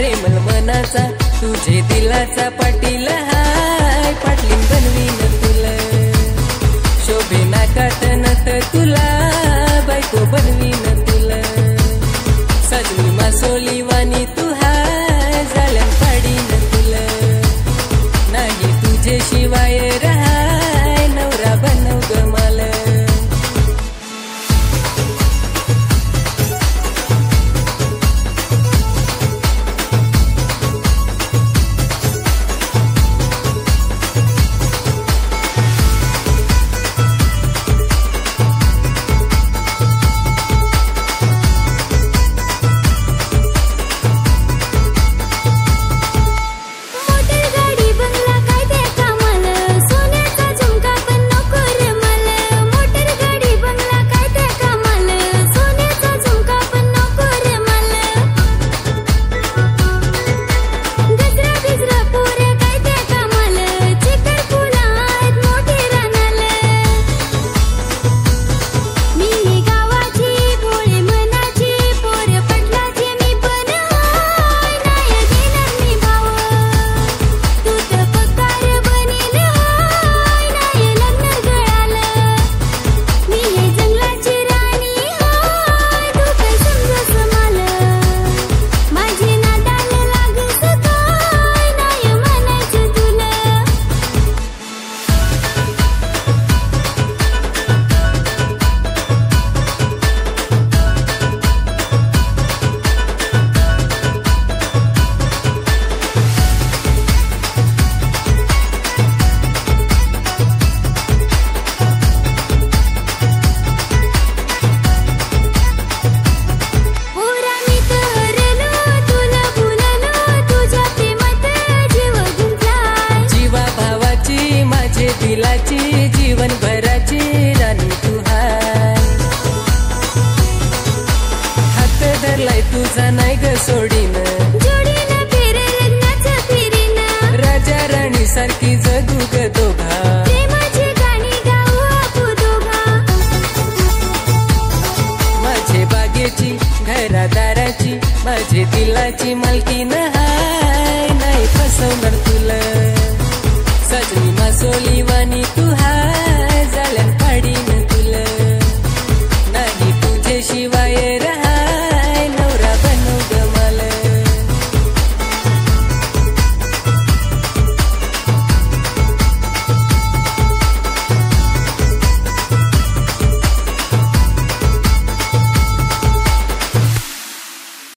प्रेमल मनाचा तुझे दिलाचा पाटील हाय पाटलीन बनवीन तुला शोभे नाकात नत तुला बायको बनवीन तुला सजनी मासोली वाणी तू हाय झाल्या पाडीन तुला नाही तुझे शिवाय राहाय नवरा बनव ग मला दिलाची जीवन भराची राणी तू हाय हात धरलाय तुझा नाही ग सोडीन जोडीन फिरे लग्नाचं फिरीन राजा राणी सारखी जगू ग दोघा प्रेमाची गाणी गाऊ आपू दोघा माझे बागेची घरादाराची माझे दिलाची मालकीन हाय नाही फसवणार तुला सजनी मासोली